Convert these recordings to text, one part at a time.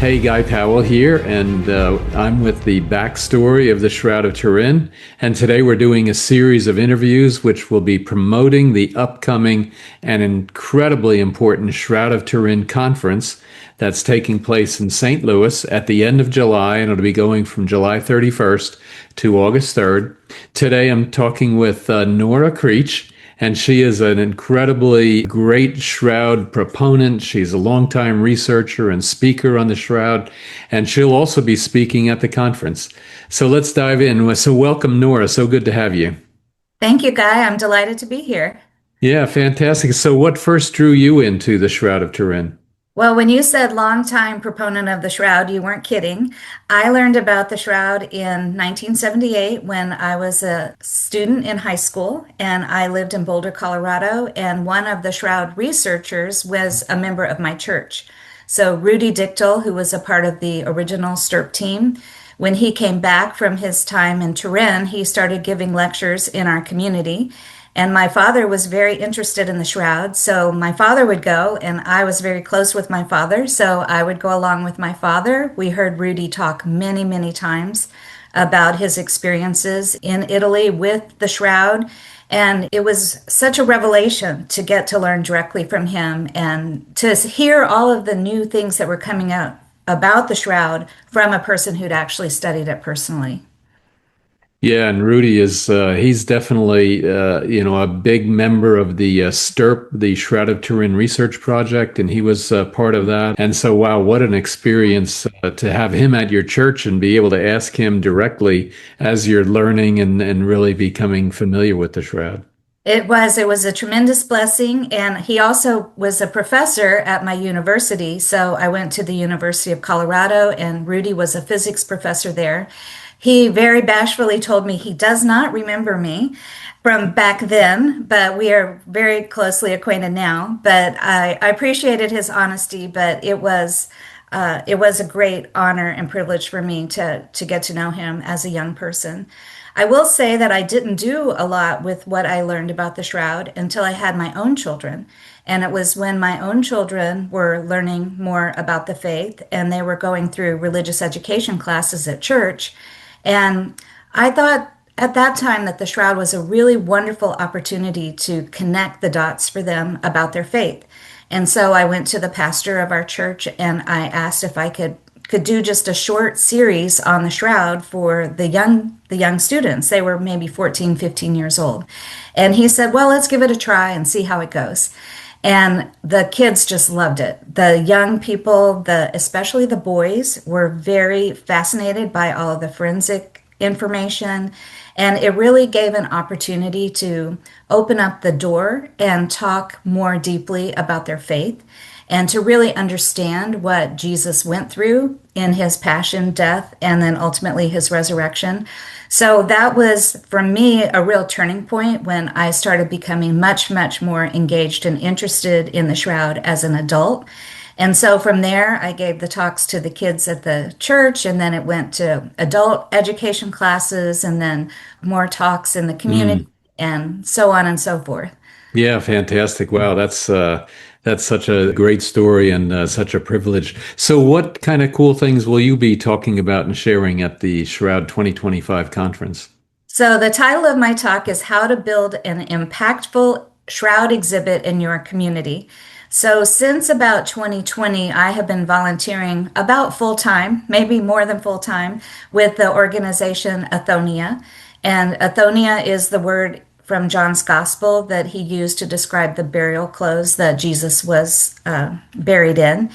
Hey, Guy Powell here, and I'm with the backstory of the Shroud of Turin. And today we're doing a series of interviews which will be promoting the upcoming and incredibly important Shroud of Turin conference that's taking place in St. Louis at the end of July, and it'll be going from July 31st to August 3rd. Today I'm talking with Nora Creech. And she is an incredibly great Shroud proponent. She's a longtime researcher and speaker on the Shroud, and she'll also be speaking at the conference. So let's dive in. So welcome, Nora. So good to have you. Thank you, Guy. I'm delighted to be here. Yeah, fantastic. So what first drew you into the Shroud of Turin? Well, when you said longtime proponent of the Shroud, you weren't kidding. I learned about the Shroud in 1978 when I was a student in high school, and I lived in Boulder, Colorado, and one of the Shroud researchers was a member of my church. So Rudy Dichtel, who was a part of the original STIRP team, when he came back from his time in Turin, he started giving lectures in our community. And my father was very interested in the Shroud. So my father would go, and I was very close with my father. So I would go along with my father. We heard Rudy talk many, many times about his experiences in Italy with the Shroud. And it was such a revelation to get to learn directly from him and to hear all of the new things that were coming out about the Shroud from a person who'd actually studied it personally. Yeah, and Rudy is he's definitely a big member of the STIRP, the Shroud of Turin Research Project, and he was part of that. And so, wow, what an experience to have him at your church and be able to ask him directly as you're learning and really becoming familiar with the Shroud. It was a tremendous blessing, and he also was a professor at my university. So I went to the University of Colorado, and Rudy was a physics professor there. He very bashfully told me he does not remember me from back then, but we are very closely acquainted now. But I appreciated his honesty, but it was a great honor and privilege for me to get to know him as a young person. I will say that I didn't do a lot with what I learned about the Shroud until I had my own children. And it was when my own children were learning more about the faith and they were going through religious education classes at church. And I thought at that time that the Shroud was a really wonderful opportunity to connect the dots for them about their faith. And so I went to the pastor of our church and I asked if I could do just a short series on the Shroud for the young students. They were maybe 14, 15 years old. And he said, "Well, let's give it a try and see how it goes." And the kids just loved it. The young people, especially the boys, were very fascinated by all of the forensic information. And it really gave an opportunity to open up the door and talk more deeply about their faith and to really understand what Jesus went through in his passion, death, and then ultimately his resurrection. So that was, for me, a real turning point when I started becoming much, much more engaged and interested in the Shroud as an adult. And so from there, I gave the talks to the kids at the church, and then it went to adult education classes, and then more talks in the community, and so on and so forth. Yeah, fantastic. Wow, that's such a great story and such a privilege. So what kind of cool things will you be talking about and sharing at the Shroud 2025 conference? So the title of my talk is How to Build an Impactful Shroud Exhibit in Your Community. So since about 2020, I have been volunteering about full time, maybe more than full time, with the organization Atonia. And Atonia is the word from John's Gospel that he used to describe the burial clothes that Jesus was buried in.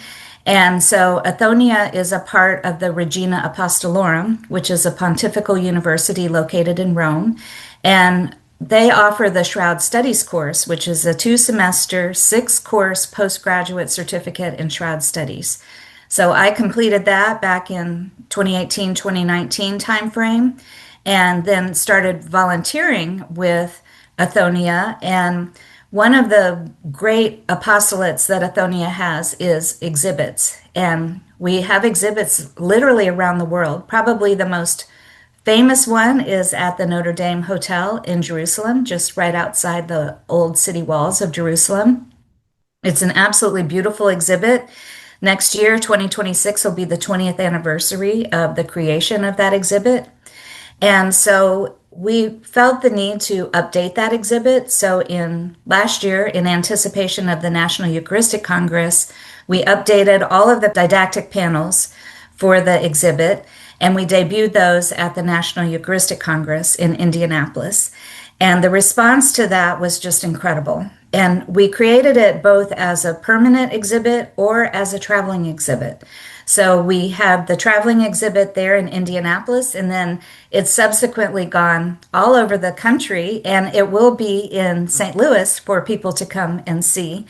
And so Atonia is a part of the Regina Apostolorum, which is a pontifical university located in Rome. And they offer the Shroud Studies course, which is a 2-semester, 6-course postgraduate certificate in Shroud Studies. So I completed that back in 2018, 2019 timeframe, and then started volunteering with Atonia. And one of the great apostolates that Atonia has is exhibits. And we have exhibits literally around the world. Probably the most famous one is at the Notre Dame Hotel in Jerusalem, just right outside the old city walls of Jerusalem. It's an absolutely beautiful exhibit Next year, 2026, will be the 20th anniversary of the creation of that exhibit. And so we felt the need to update that exhibit. So in last year, in anticipation of the National Eucharistic Congress, we updated all of the didactic panels for the exhibit, and we debuted those at the National Eucharistic Congress in Indianapolis. And the response to that was just incredible. And we created it both as a permanent exhibit or as a traveling exhibit. So we have the traveling exhibit there in Indianapolis, and then it's subsequently gone all over the country, and it will be in St. Louis for people to come and see.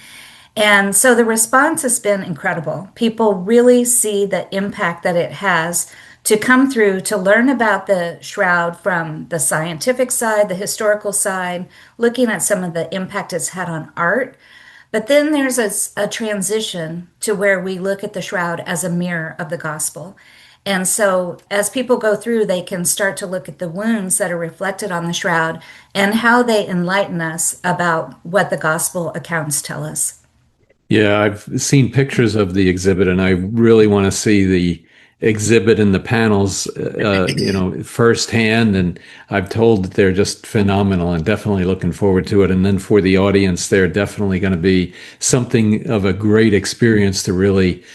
And so the response has been incredible. People really see the impact that it has to come through to learn about the shroud from the scientific side, the historical side, looking at some of the impact it's had on art. But then there's a transition to where we look at the shroud as a mirror of the gospel. And so as people go through, they can start to look at the wounds that are reflected on the shroud and how they enlighten us about what the gospel accounts tell us. Yeah, I've seen pictures of the exhibit, and I really want to see the exhibit and the panels, firsthand. And I've told that they're just phenomenal, and definitely looking forward to it. And then for the audience, they're definitely going to be something of a great experience to really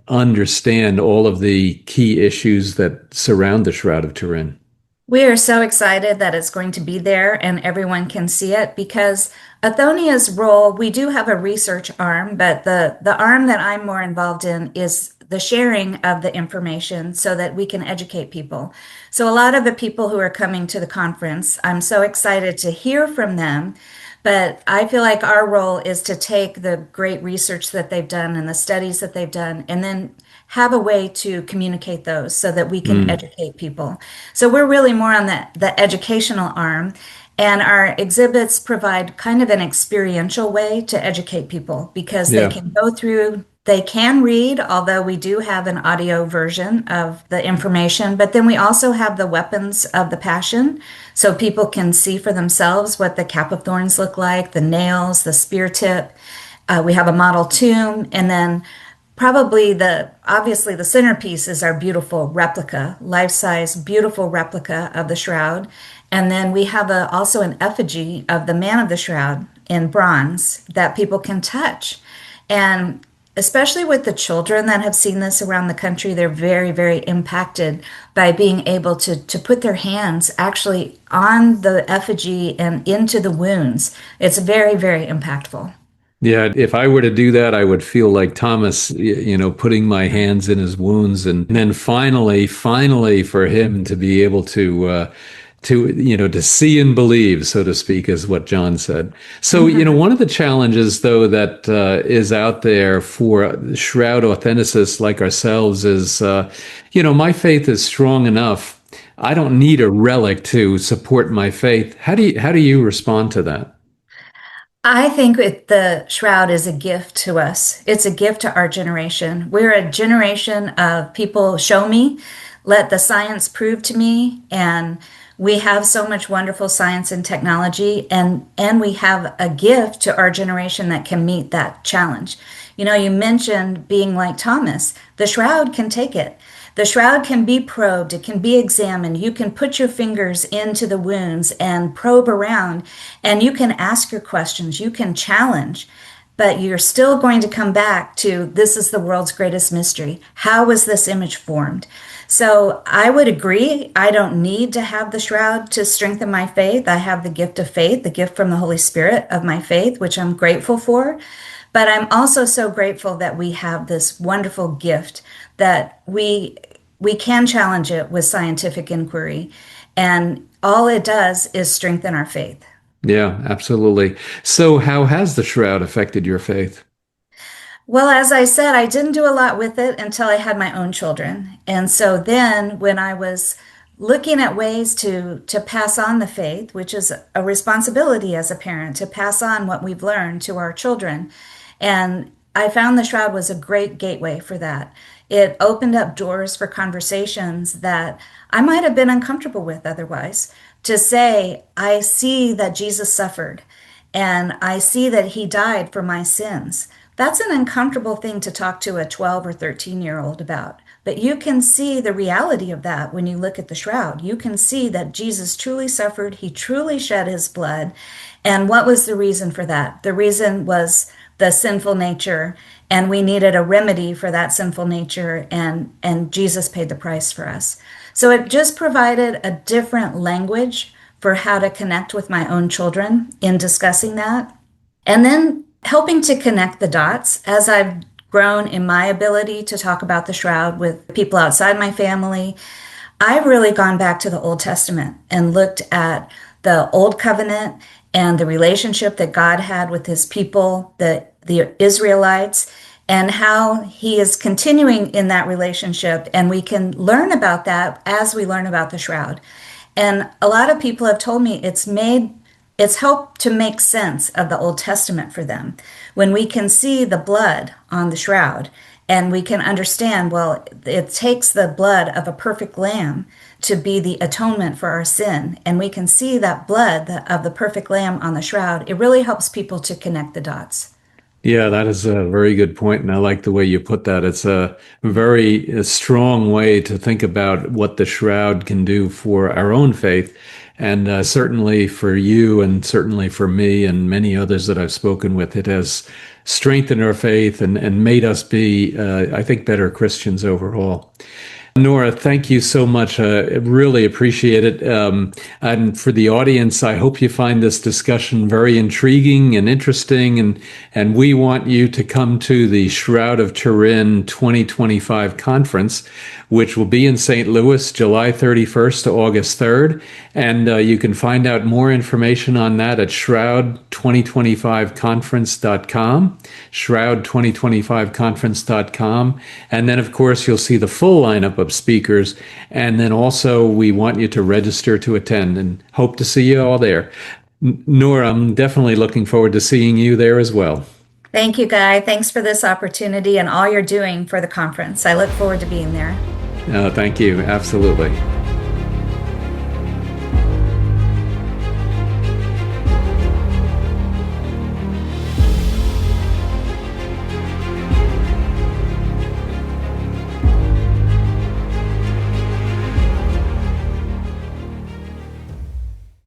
understand all of the key issues that surround the Shroud of Turin. We are so excited that it's going to be there and everyone can see it because Athonia's role, we do have a research arm, but the arm that I'm more involved in is the sharing of the information so that we can educate people. So a lot of the people who are coming to the conference, I'm so excited to hear from them, but I feel like our role is to take the great research that they've done and the studies that they've done and then have a way to communicate those so that we can educate people. So we're really more on the educational arm, and our exhibits provide kind of an experiential way to educate people because they Yeah. can go through, they can read, although we do have an audio version of the information, but then we also have the weapons of the Passion so people can see for themselves what the cap of thorns look like, the nails, the spear tip. We have a model tomb, and then probably obviously the centerpiece is our beautiful replica, life-size, beautiful replica of the shroud. And then we have also an effigy of the man of the shroud in bronze that people can touch. And especially with the children that have seen this around the country, they're very, very impacted by being able to put their hands actually on the effigy and into the wounds. It's very, very impactful. Yeah, if I were to do that, I would feel like Thomas, putting my hands in his wounds, and then finally for him to be able to see and believe, so to speak, is what John said. So, one of the challenges, though, that is out there for shroud authenticists like ourselves is, my faith is strong enough. I don't need a relic to support my faith. How do you respond to that? I think the shroud is a gift to us. It's a gift to our generation. We're a generation of people show me, let the science prove to me, and we have so much wonderful science and technology, and we have a gift to our generation that can meet that challenge. You mentioned being like Thomas. The shroud can take it. The shroud can be probed, it can be examined. You can put your fingers into the wounds and probe around, and you can ask your questions, you can challenge, but you're still going to come back to this is the world's greatest mystery. How was this image formed? So I would agree, I don't need to have the shroud to strengthen my faith. I have the gift of faith, the gift from the Holy Spirit of my faith, which I'm grateful for. But I'm also so grateful that we have this wonderful gift that we can challenge it with scientific inquiry. And all it does is strengthen our faith. Yeah, absolutely. So how has the shroud affected your faith? Well, as I said, I didn't do a lot with it until I had my own children. And so then when I was looking at ways to pass on the faith, which is a responsibility as a parent, to pass on what we've learned to our children. And I found the shroud was a great gateway for that. It opened up doors for conversations that I might have been uncomfortable with otherwise. To say, I see that Jesus suffered and I see that he died for my sins. That's an uncomfortable thing to talk to a 12 or 13-year-old about. But you can see the reality of that when you look at the shroud. You can see that Jesus truly suffered, he truly shed his blood. And what was the reason for that? The reason was the sinful nature, and we needed a remedy for that sinful nature, and Jesus paid the price for us. So it just provided a different language for how to connect with my own children in discussing that. And then helping to connect the dots as I've grown in my ability to talk about the shroud with people outside my family. I've really gone back to the Old Testament and looked at the Old Covenant and the relationship that God had with his people, the Israelites, and how he is continuing in that relationship. And we can learn about that as we learn about the shroud. And a lot of people have told me it's helped to make sense of the Old Testament for them. When we can see the blood on the shroud and we can understand, well, it takes the blood of a perfect lamb to be the atonement for our sin. And we can see that blood of the perfect lamb on the shroud. It really helps people to connect the dots. Yeah, that is a very good point, and I like the way you put that. It's a very strong way to think about what the shroud can do for our own faith, and certainly for you, and certainly for me, and many others that I've spoken with. It has strengthened our faith and made us be, I think, better Christians overall. Nora, thank you so much. I really appreciate it. And for the audience, I hope you find this discussion very intriguing and interesting. And we want you to come to the Shroud of Turin 2025 conference, which will be in St. Louis, July 31st to August 3rd. And you can find out more information on that at shroud2025conference.com, shroud2025conference.com. And then, of course, you'll see the full lineup of speakers. And then also, we want you to register to attend and hope to see you all there. Nora, I'm definitely looking forward to seeing you there as well. Thank you, Guy. Thanks for this opportunity and all you're doing for the conference. I look forward to being there. Thank you. Absolutely.